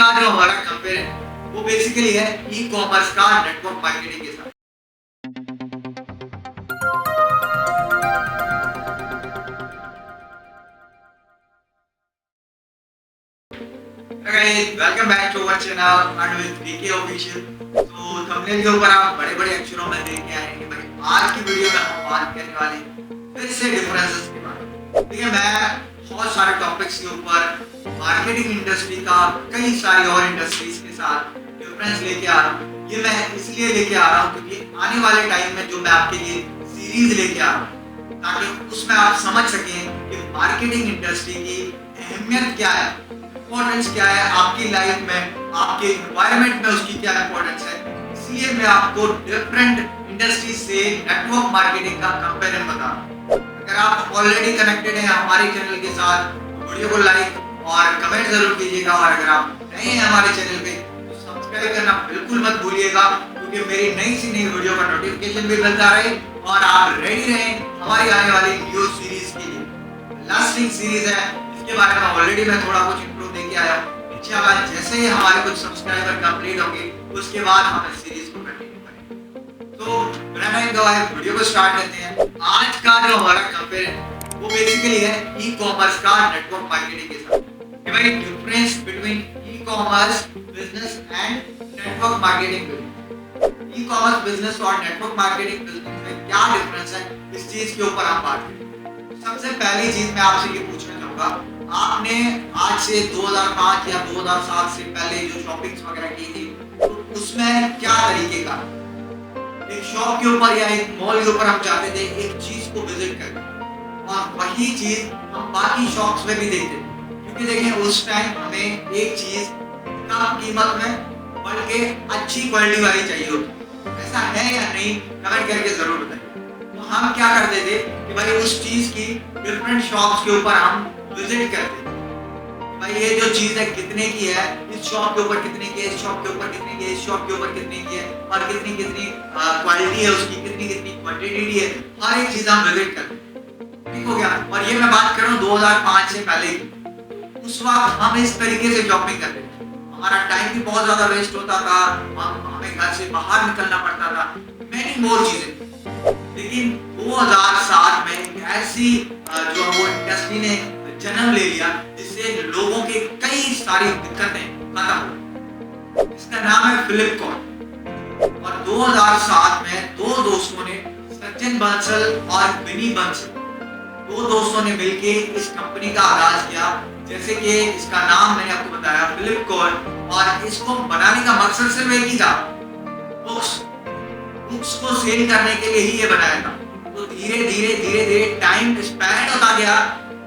का जो हमारा कंपेयर है वो बेसिकली है ई कॉमर्स का नेटवर्क मार्केटिंग के साथ। Welcome back to our channel and with DK official. तो थंबनेल के ऊपर आप बड़े-बड़े अक्षरों में देख के आए हैं कि भाई आज की वीडियो में हम बात करने वाले हैं फिर से डिफरेंसेस के बारे में। देखिए मैं बहुत सारे टॉपिक्स के ऊपर मार्केटिंग इंडस्ट्री का कई सारी और इंडस्ट्रीज के साथ डिफरेंस लेके आ रहा हूँ। ये मैं इसलिए लेके आ रहा हूँ क्योंकि आने वाले टाइम में जो मैं आपके लिए सीरीज लेके आ रहा हूँ ताकि उसमें आप समझ सकें कि मार्केटिंग इंडस्ट्री की अहमियत क्या है, इम्पोर्टेंस क्या है आपकी लाइफ में, आपके एनवायरनमेंट में उसकी क्या इम्पोर्टेंस है। इसलिए मैं आपको डिफरेंट इंडस्ट्री से नेटवर्क मार्केटिंग का कंपेरिजन बता रहा हूँ। अगर आप ऑलरेडी कनेक्टेड हैं हमारे चैनल के साथ तो वीडियो को लाइक और कमेंट जरूर कीजिएगा, और अगर आप नए हैं हमारे चैनल पे तो सब्सक्राइब करना बिल्कुल मत भूलिएगा क्योंकि मेरी नई सी नई वीडियो का नोटिफिकेशन भी मिलता रहे और आप रेडी रहें हमारी आने वाली न्यू सीरीज के लिए। लास्टिंग सीरीज है, इसके बारे में ऑलरेडी मैं थोड़ा कुछ इंट्रो देके आया हूँ। इंशाल्लाह जैसे ही हमारे कुछ सब्सक्राइबर कंप्लीट होंगे उसके बाद हम इस सीरीज को कंटिन्यू करेंगे। तो बिना टाइम गवाए वीडियो को स्टार्ट करते हैं। आज का जो हमारा कंपेयर है वो बेसिकली है ई कॉमर्स का नेटवर्क मार्केटिंग के साथ। कि भाई difference between e commerce business and network marketing. E commerce business और नेटवर्क मार्केटिंग बिजनेस में क्या डिफरेंस है, इस चीज के ऊपर हम बात करेंगे। सबसे पहली चीज मैं आपसे ये पूछना चाहूंगा, आपने आज से 2005 या 2007 से पहले जो शॉपिंग्स वगैरह की थी तो उसमें क्या तरीके का एक शॉप के ऊपर या एक मॉल के ऊपर हम चाहते थे एक चीज को विजिट करना और वही चीज हम बाकी शॉप्स में भी देखते थे क्योंकि देखें उस टाइम हमें एक चीज कम कीमत में बल्कि अच्छी क्वालिटी वाली चाहिए होती। ऐसा है या नहीं कमेंट करके जरूर बताइए। तो हम क्या करते थे कि भाई उस चीज की डिफरेंट शॉप्स के ऊपर हम विजिट करते थे। भाई ये जो चीज है कितने की है, इस शॉप के ऊपर कितने की है, इस शॉप के ऊपर कितने की है, इस शॉप के ऊपर कितने की है और कितनी कितनी क्वालिटी है उसकी, कितनी कितनी क्वांटिटी है, हर एक चीज हम विजिट करते हैं। ठीक हो गया। और ये मैं बात कर रहा हूँ 2005 से पहले की। उस वक्त हम इस तरीके से शॉपिंग करते थे, हमारा टाइम भी बहुत ज्यादा वेस्ट होता था, हमें घर से बाहर निकलना पड़ता था, मैनी मोर चीजें। लेकिन 2007 में एक ऐसी जो वो इंडस्ट्री ने जन्म ले लिया जिससे लोगों के कई सारी दिक्कतें खत्म हो। इसका नाम है फ्लिपकार्ट। और 2007 में दो दोस्तों ने, सचिन बंसल और विनी बंसल, दो दोस्तों ने मिलके इस कंपनी का आगाज किया। जैसे कि इसका नाम मैंने आपको बताया फ्लिपकार्ट, और इसको बनाने का मकसद सिर्फ एक ही था, बुक्स को सेल करने के लिए ही ये बनाया था। तो धीरे धीरे टाइम स्पेंड होता गया,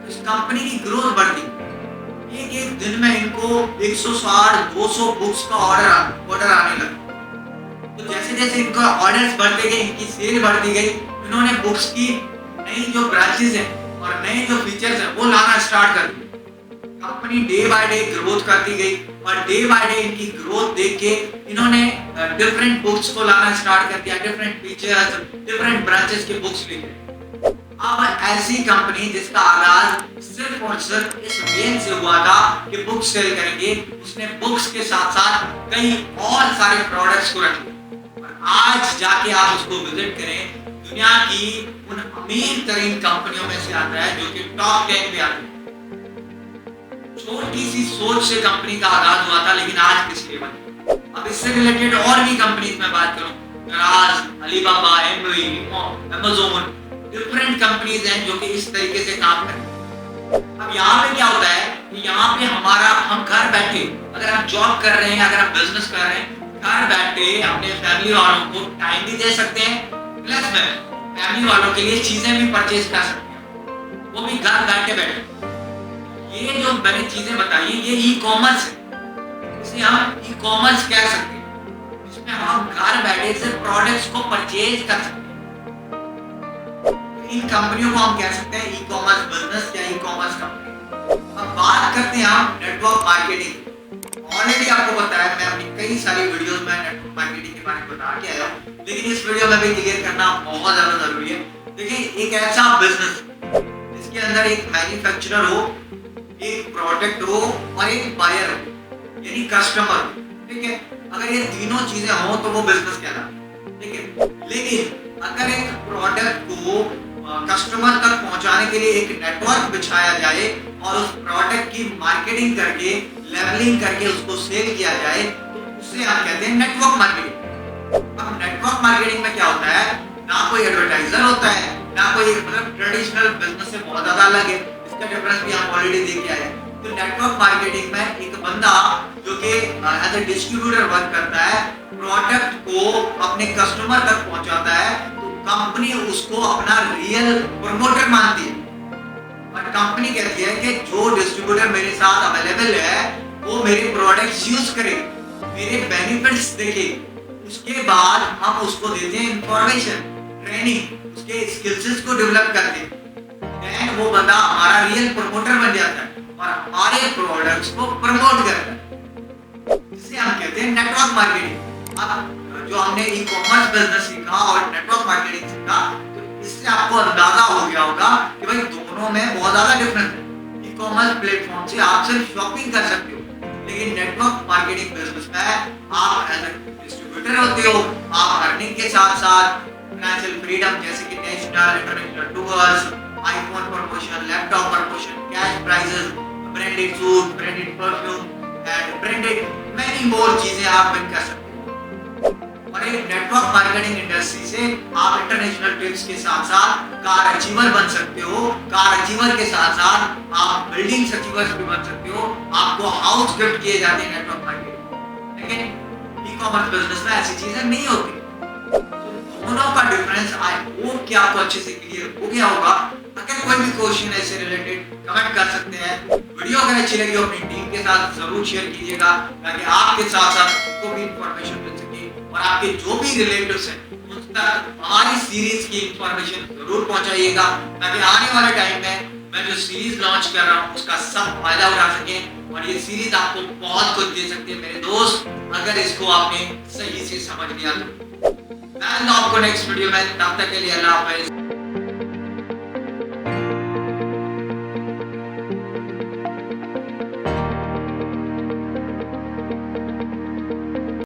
इस कंपनी की ग्रोथ बढ़ती। एक दिन में इनको 160-200 बुक्स का ऑर्डर आने लगा। तो जैसे जैसे इनका ऑर्डर्स बढ़ते गए, इनकी सेल बढ़ती गई, इन्होंने बुक्स की नई जो ब्रांचेस हैं और नए जो फीचर्स हैं वो लाना स्टार्ट कर दिए। Company day by day growth करती गई और डे बाय डे इनकी ग्रोथ देख के इन्होंने डिफरेंट बुक्स को लाना स्टार्ट कर दिया, डिफरेंट फीचर्स, डिफरेंट ब्रांचेस के बुक्स लेके। अब ऐसी कंपनी जिसका आगाज सिर्फ और सिर्फ इस मेन से हुआ था कि बुक सेल करेंगे, उसने बुक्स के साथ साथ कई और सारे प्रोडक्ट्स को रख लिया। और आज जाके आप उसको विजिट करें, दुनिया की उन अमीर तरीन कंपनियों में से आता है जो कि टॉप 10 में आती है। छोटी सी सोच से कंपनी का आगाज हुआ था लेकिन आज किस लेवल। अब इससे रिलेटेड और भी कंपनीज में बात करूं, दराज, अलीबाबा, अमेज़न, डिफरेंट कंपनीज हैं जो कि इस तरीके से काम करते हैं। अब यहाँ पे क्या होता है कि यहाँ पे हम घर बैठे, अगर हम जॉब कर रहे हैं, अगर हम बिजनेस कर रहे हैं, घर बैठे अपने फैमिली वालों को टाइम भी दे सकते हैं, प्लस में फैमिली वालों के लिए चीजें भी परचेज कर सकते हैं, वो भी घर बैठे बैठे। ये जो मैंने चीजें बताई ये ई कॉमर्स है, इसे हम ई कॉमर्स कह सकते हैं, जिसमें हम घर बैठे से प्रोडक्ट्स को परचेज कर सकते हैं। इन कंपनियों को हम कह सकते हैं ई कॉमर्स बिजनेस या ई कॉमर्स कंपनी। अब बात करते हैं हम नेटवर्क मार्केटिंग। ऑलरेडी आपको पता है, मैं अपनी कई सारी वीडियोस में नेटवर्क मार्केटिंग के बारे में बता के आया हूँ, लेकिन इस वीडियो में भी क्लियर करना बहुत ज्यादा जरूरी है। देखिए एक ऐसा बिजनेस जिसके अंदर एक मैन्युफैक्चरर हो, एक प्रोडक्ट हो और एक बायर हो, यानी कस्टमर, ठीक है। अगर ये तीनों चीजें हो तो वो बिजनेस कहलाता है, ठीक है। लेकिन अगर एक प्रोडक्ट को कस्टमर तक पहुंचाने के लिए एक नेटवर्क बिछाया जाए और उस प्रोडक्ट की मार्केटिंग करके लेबलिंग करके उसको सेल किया जाए तो उसे हम कहते हैं नेटवर्क मार्केटिंग। अब नेटवर्क मार्केटिंग में क्या होता है, ना कोई एडवर्टाइजर होता है, ना कोई मतलब ट्रेडिशनल बिजनेस से बहुत ज्यादा अलग है, इसका डिफरेंस भी हम ऑलरेडी देख के आए। तो नेटवर्क मार्केटिंग में एक बंदा जो कि एज ए डिस्ट्रीब्यूटर वर्क करता है, प्रोडक्ट को अपने कस्टमर तक पहुंचाता है, तो कंपनी उसको अपना रियल प्रमोटर मानती है। और कंपनी कहती है कि जो डिस्ट्रीब्यूटर मेरे साथ अवेलेबल है वो मेरे प्रोडक्ट्स यूज करे, मेरे बेनिफिट्स देखे, उसके बाद हम उसको देते हैं इंफॉर्मेशन, ट्रेनिंग, उसके स्किल्स को डेवलप करते हैं, देन वो बंदा हमारा रियल प्रमोटर बन जाता है और हमारे प्रोडक्ट्स को प्रमोट करता है, जिसे हम कहते हैं नेटवर्क मार्केटिंग। अब जो हमने ई कॉमर्स बिजनेस सीखा और नेटवर्क मार्केटिंग सीखा, तो इससे आपको अंदाजा हो गया होगा कि भाई दोनों में बहुत ज्यादा डिफरेंस है। ई कॉमर्स प्लेटफॉर्म से आप सिर्फ शॉपिंग कर सकते हो, लेकिन नेटवर्क मार्केटिंग बिजनेस में आप एज ए डिस्ट्रीब्यूटर होते हो, आप अर्निंग के साथ साथ फाइनेंशियल फ्रीडम जैसे कि national international tours, iPhone promotion, laptop promotion, cash prices, branded suit, branded perfume and branded many more चीजें आप विन कर सकते हो। और एक नेटवर्क मार्केटिंग इंडस्ट्री से आप इंटरनेशनल ट्रिप्स के साथ साथ कार अचीवर बन सकते हो, कार अचीवर के साथ साथ आप बिल्डिंग अचीवर्स भी बन सकते हो, आपको हाउस गिफ्ट किए जाते हैं नेटवर्क मार्केटिंग। लेकिन ई कॉमर्स बिजनेस में ऐसी चीजें नहीं होती। दोनों का डिफरेंस आई होप कि आपको अच्छे से क्लियर हो गया होगा। अगर कोई भी क्वेश्चन ऐसे रिलेटेड कमेंट कर सकते हैं। वीडियो अगर अच्छी लगी हो अपनी टीम के साथ जरूर शेयर कीजिएगा, ताकि आपके साथ साथ उनको भी इंफॉर्मेशन मिल सके और आपके जो भी रिलेटिव्स हैं उन तक हमारी सीरीज की इंफॉर्मेशन जरूर पहुंचाइएगा, ताकि आने वाले टाइम में मैं जो सीरीज लॉन्च कर रहा हूँ उसका सब फायदा उठा सकें। और ये सीरीज आपको बहुत कुछ दे सकती है मेरे दोस्त, अगर इसको आपने सही से समझ लिया तो। मैं आपको नेक्स्ट वीडियो में, तब तक के लिए अल्लाह हाफिज़।